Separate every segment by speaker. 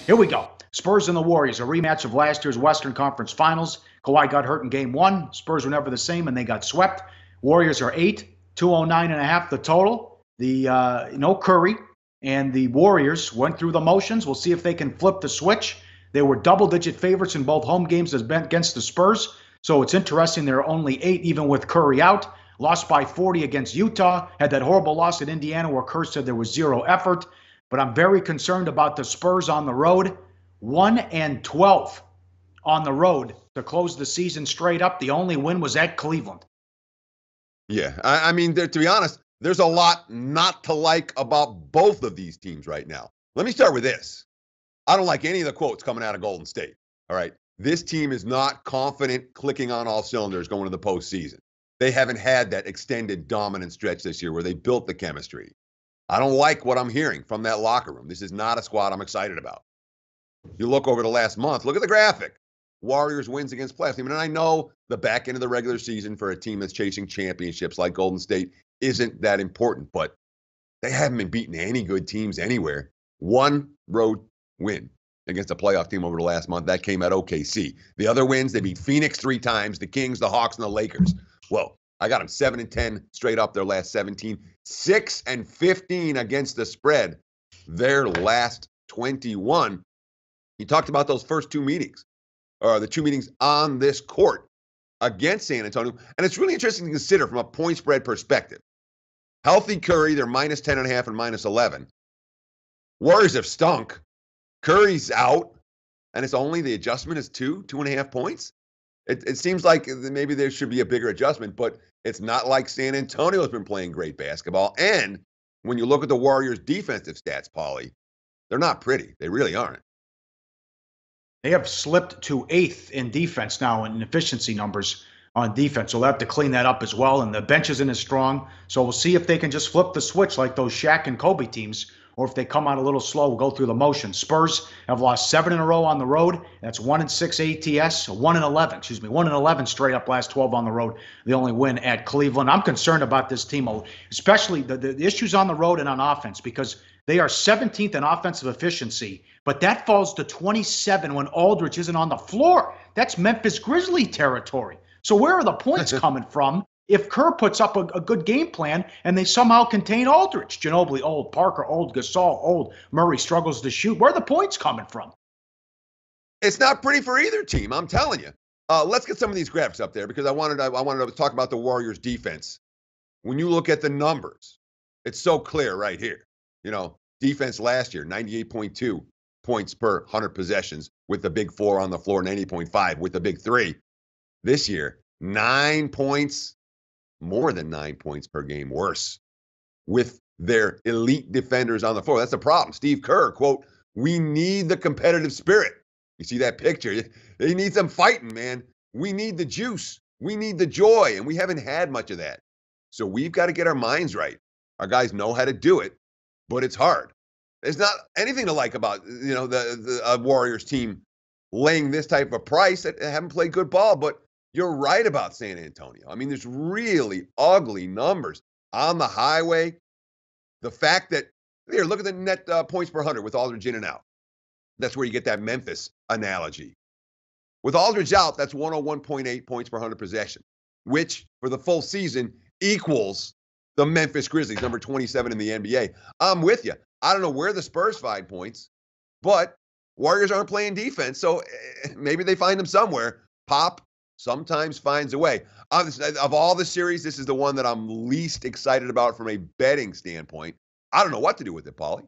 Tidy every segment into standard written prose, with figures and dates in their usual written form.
Speaker 1: Here we go. Spurs and the Warriors, a rematch of last year's Western Conference Finals. Kawhi got hurt in Game 1. Spurs were never the same, and they got swept. Warriors are 8, 209.5 the total. No Curry, and the Warriors went through the motions. We'll see if they can flip the switch. They were double-digit favorites in both home games against the Spurs, so it's interesting they're only 8 even with Curry out. Lost by 40 against Utah. Had that horrible loss at Indiana where Kerr said there was zero effort. But I'm very concerned about the Spurs on the road. 1-12 on the road to close the season straight up. The only win was at Cleveland.
Speaker 2: Yeah, I mean, to be honest, there's a lot not to like about both of these teams right now. Let me start with this. I don't like any of the quotes coming out of Golden State. All right. This team is not confident clicking on all cylinders going to the postseason. They haven't had that extended dominant stretch this year where they built the chemistry. I don't like what I'm hearing from that locker room. This is not a squad I'm excited about. You look over the last month, look at the graphic. Warriors wins against playoff team. And I know the back end of the regular season for a team that's chasing championships like Golden State isn't that important, but they haven't been beating any good teams anywhere. One road win against a playoff team over the last month. That came at OKC. The other wins, they beat Phoenix 3 times, the Kings, the Hawks, and the Lakers. Well, I got them 7-10 straight up their last 17, 6-15 against the spread their last 21. You talked about those first 2 meetings, or the 2 meetings on this court against San Antonio. And it's really interesting to consider from a point spread perspective. Healthy Curry, they're minus 10.5 and minus 11. Warriors have stunk. Curry's out, and it's only the adjustment is 2.5 points. It seems like maybe there should be a bigger adjustment, but it's not like San Antonio has been playing great basketball. And when you look at the Warriors' defensive stats, Pauly, they're not pretty. They really aren't.
Speaker 1: They have slipped to 8th in defense now in efficiency numbers on defense. So they'll have to clean that up as well. And the bench isn't as strong. So we'll see if they can just flip the switch like those Shaq and Kobe teams, or if they come out a little slow, we'll go through the motions. Spurs have lost 7 in a row on the road. That's 1-6 ATS, 1-11 straight up last 12 on the road. The only win at Cleveland. I'm concerned about this team, especially the issues on the road and on offense, because they are 17th in offensive efficiency, but that falls to 27 when Aldridge isn't on the floor. That's Memphis Grizzly territory. So where are the points coming from if Kerr puts up a good game plan and they somehow contain Aldridge? Ginobili, old. Parker, old. Gasol, old. Murray struggles to shoot. Where are the points coming from?
Speaker 2: It's not pretty for either team, I'm telling you. Let's get some of these graphics up there because I wanted to talk about the Warriors' defense. When you look at the numbers, it's so clear right here. You know, defense last year, 98.2 points per 100 possessions with the big 4 on the floor, 90.5 with the big 3. This year, 9 points, more than 9 points per game worse with their elite defenders on the floor. That's the problem. Steve Kerr, quote, "We need the competitive spirit." You see that picture? They need some fighting, man. We need the juice. We need the joy, and we haven't had much of that. So we've got to get our minds right. Our guys know how to do it, but it's hard. There's not anything to like about, the Warriors team laying this type of price that haven't played good ball, but you're right about San Antonio. I mean, there's really ugly numbers on the highway. The fact that, here, look at the net points per 100 with Aldridge in and out. That's where you get that Memphis analogy. With Aldridge out, that's 101.8 points per 100 possession, which for the full season equals the Memphis Grizzlies, number 27 in the NBA. I'm with you. I don't know where the Spurs find points, but Warriors aren't playing defense, so maybe they find them somewhere. Pop sometimes finds a way. Of all the series, this is the one that I'm least excited about from a betting standpoint. I don't know what to do with it, Pauly.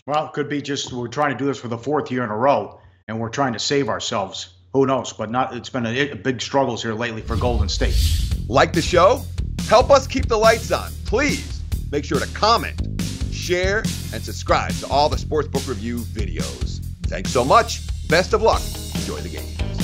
Speaker 1: Well, it could be just we're trying to do this for the 4th year in a row, and we're trying to save ourselves. Who knows? But it's been a big struggles here lately for Golden State.
Speaker 2: Like the show? Help us keep the lights on. Please make sure to comment, share, and subscribe to all the Sportsbook Review videos. Thanks so much. Best of luck. Enjoy the game.